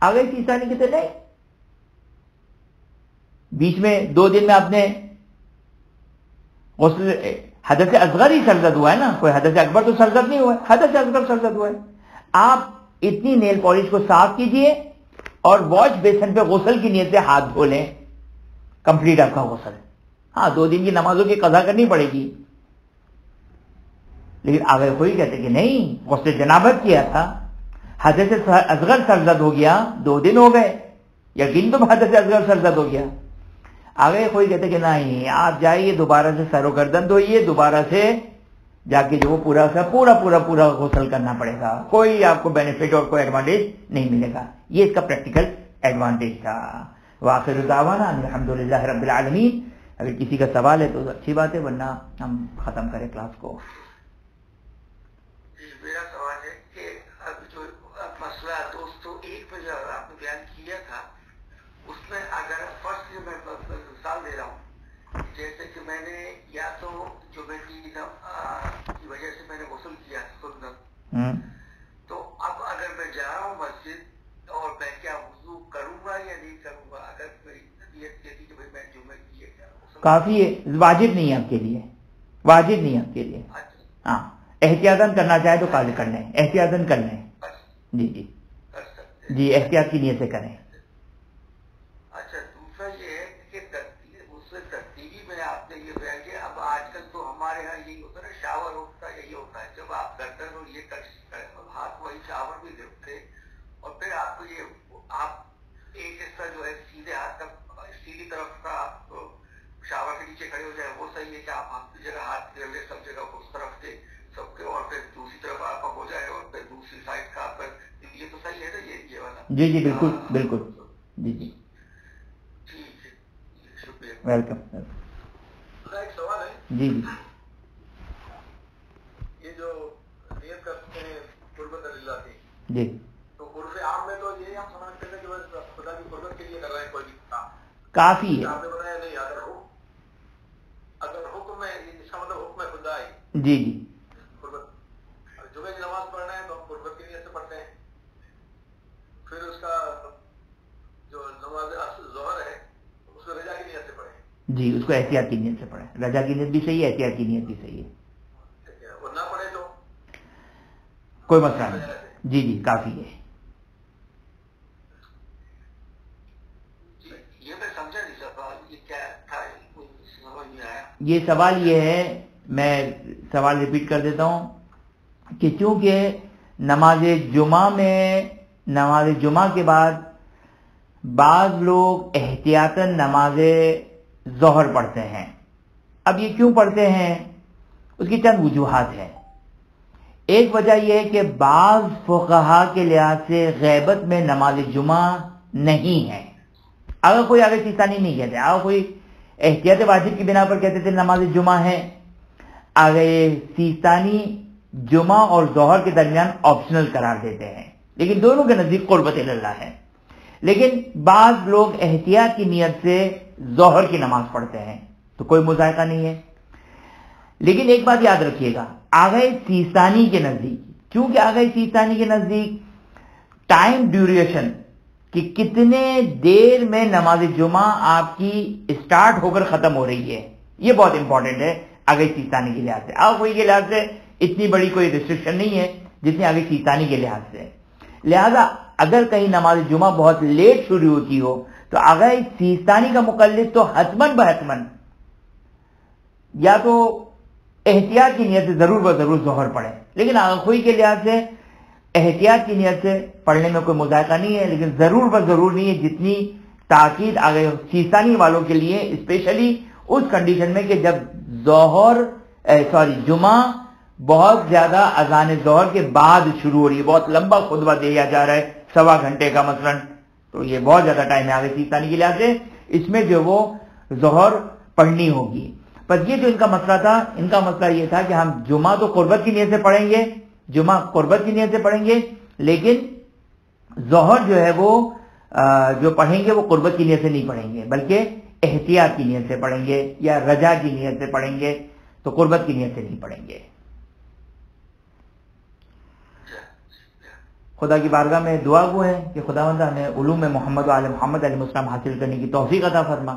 آگے سیستانی کہتے نہیں، بیچ میں 2 دن میں آپ نے غسل حدث اصغر ہی سرزد ہوا ہے نا، کوئی حدث اکبر تو سرزد نہیں ہوا ہے، حدث اصغر سرزد ہوا ہے. آپ اتنی نیل پالش کو صاف کیجئے اور واش بیسن پہ غسل کی نیت سے ہاتھ دھو لیں، کمپلیٹ آپ کا غسل. ہاں 2 دن کی نمازوں کی قضا کرنی پڑے گی. لیکن آگے کوئی کہتے کہ نہیں، غسل جنابت کیا تھا، حدث اصغر سرزد ہو گیا، 2 دن ہو گئے، یقین تو حدث اصغر سرزد ہو گیا. آگے کوئی کہتے کہ نہیں، آپ جائیے دوبارہ سے سر و گردن دھوئیے، دوبارہ سے جا کے جو پورا غسل کرنا پڑے گا، کوئی آپ کو بینیفٹ اور کوئی ایڈوانٹیج نہیں ملے گا. یہ اس کا پریکٹیکل ایڈوانٹیج تھا. وآخر دعوانا الحمدللہ رب العالمین. اگر کسی کا سوال ہے تو اچھی بات ہے، ورنہ ہم ختم کریں کلاس کو. میرا سوال ہے کہ اب جو مسئلہ دوستو 1 بجے آپ نے بیان کیا تھا، اس میں اگر فرسٹ میں مثال دے رہا ہوں، جیسے کہ میں نے یا تو جو میں کی وجہ سے میں نے غسل کیا سنت، تو اب اگر میں جا رہا ہوں مسجد اور میں کیا وضو کروں گا یا نہیں کروں گا؟ اگر میری نیت یہ تھی کہ میں جو میں کیے کافی ہے، واجب نہیں ہے آپ کے لیے، واجب نہیں ہے آپ کے لیے. ہاں احتیاطاً کرنا چاہے تو قاضی کر لیں، احتیاطاً کر لیں. جی جی جی احتیاط کی نیت سے کریں. اچھا دوسرا یہ ہے کہ ترتیبی میں آپ نے یہ بیان کیا. اب آج کل تو ہمارے یہاں یہی ہوتا ہے نا، شاور ہوتا ہے، یہی ہوتا ہے جب آپ گردن اور یہ ہاتھ وہی شاور بھی دیتے، اور پھر آپ کو یہ آپ ایک حصہ جو ہے سیدھے ہاتھ کا سیدھی طرف کا آپ شاور کے نیچے کھڑے ہو جائے، وہ صحیح ہے کہ آپ جگہ ہاتھ پھیر لے سب جگہ اس طرف کے سب کے، اور پھر دوسری طرف آپ کا ہو جائے اور پھر دوسری سائڈ کا آپ کا، یہ تو صحیح ہے نا یہ والا؟ جی جی بالکل بالکل. جی جی ٹھیک ہے، شکریہ. ویلکم. ایک سوال ہے. جی جی یہ جو نیت کرتے ہیں قربت اللہ کی، جی تو عرف عام میں تو یہ ہم سمجھتے ہیں کہ بس خدا کی قربت کے لیے کر رہے ہیں کوئی بھی کام، کافی ہے. آپ نے بتایا نہیں، اگر حکم ہے، اس کا مطلب حکم ہے خدا ہی. جی جی قربت جمعہ کی نماز پڑھ رہے ہیں تو ہم قربت کی نیت سے پڑھتے ہیں، پھر اس کا جو نماز ظہر ہے اس کو رجا کی نیت سے پڑھیں. جی اس کو احتیاط کی نیت سے پڑھیں. رجا کی نیت بھی صحیح ہے، احتیاط کی نیت بھی صحیح ہے. اور نہ پڑھے تو کوئی مسئلہ نہیں. جی جی کافی ہے. یہ میں سمجھا نہیں سوال یہ کیا تھا، سمجھ نہیں آیا. یہ سوال یہ ہے، میں سوال ریپیٹ کر دیتا ہوں کہ چونکہ نماز جمعہ کے بعد بعض لوگ احتیاطاً نماز ظہر پڑھتے ہیں. اب یہ کیوں پڑھتے ہیں؟ اس کی چند وجوہات ہیں. ایک وجہ یہ ہے کہ بعض فقہا کے لحاظ سے غیبت میں نماز جمعہ نہیں ہے. اگر کوئی آگے سیستانی نہیں کہتے، اگر کوئی احتیاط واجب کی بنا پر کہتے تھے نماز جمعہ ہے، آگے سیستانی جمعہ اور ظہر کے درمیان آپشنل قرار دیتے ہیں، لیکن دونوں کے نزدیک قربت اللہ ہے. لیکن بعض لوگ احتیاط کی نیت سے ظہر کی نماز پڑھتے ہیں تو کوئی مذائقہ نہیں ہے. لیکن ایک بات یاد رکھیے گا، آگے سیستانی کے نزدیک، کیونکہ آگے سیستانی کے نزدیک ٹائم ڈیوریشن کہ کتنے دیر میں نماز جمعہ آپ کی اسٹارٹ ہو کر ختم ہو رہی ہے، یہ بہت امپورٹنٹ ہے آگے سیستانی کے لحاظ سے. کوئی کے لحاظ سے اتنی بڑی کوئی ریسٹرکشن نہیں ہے جتنی آگے سیستانی کے لحاظ سے. لہذا اگر کہیں نماز جمعہ بہت لیٹ شروع ہوتی ہو تو آگے سیستانی کا مقلد تو حتماً بحتماً یا تو احتیاط کی نیت سے ضرور ظہر پڑھے. لیکن آگے کے لحاظ سے احتیاط کی نیت سے پڑھنے میں کوئی مذائقہ نہیں ہے، لیکن ضرور نہیں ہے جتنی تاکید آگے سیستانی والوں کے لیے، اسپیشلی اس کنڈیشن میں کہ جب جمعہ بہت زیادہ اذان ظہر کے بعد شروع ہو رہی ہے، بہت لمبا خطبہ دیا جا رہا ہے 1.25 گھنٹے کا مثلا، تو یہ بہت زیادہ ٹائم ہے آگے سیستانی کے لحاظ سے، اس میں جو وہ ظہر پڑھنی ہوگی. پر یہ جو ان کا مسئلہ تھا، ان کا مسئلہ یہ تھا کہ ہم جمعہ تو قربت کی نیت سے پڑھیں گے، جمعہ قربت کی نیت سے پڑھیں گے، لیکن ظہر جو ہے وہ جو پڑھیں گے وہ قربت کی نیت سے نہیں پڑھیں گے، بلکہ احتیاط کی نیت سے پڑھیں گے یا رجا کی نیت سے پڑھیں گے، تو قربت کی نیت سے نہیں پڑھیں گے. خدا کی بارگاہ میں دعا گو ہے کہ خداوند ہمیں علوم محمد و آل محمد علیہ السلام حاصل کرنے کی توفیق عطا فرما.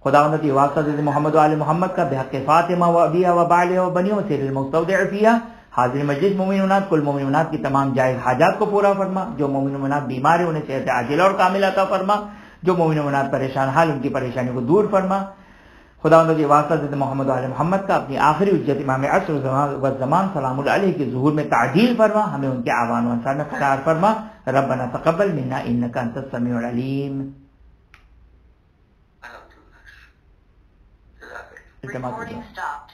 خداوند کی واسطہ حضرت محمد و آل محمد کا بحق فاطمہ و ابیہ و بعلہ و بنیہ و سیر المستودع فیہا حاضر مجلس مومنات کل مومنات کی تمام جائز حاجات کو پورا فرما. جو مومنات بیمار ہیں انہیں صحت عاجلہ اور کاملہ عطا فرما. جو مومنات پریشان حال ان کی پریشانی کو دور فرما. خداوند کی واسطہ حضرت محمد و آل محمد کا اپنی آخری حجت امام عصر و زمان سلام علیہ کے ظہور میں تعجیل فرما. ہمیں ان کے آوان و انصار میں قرار فرما. ربنا تقبل منا انک انت السمیع العلیم. Recording stopped.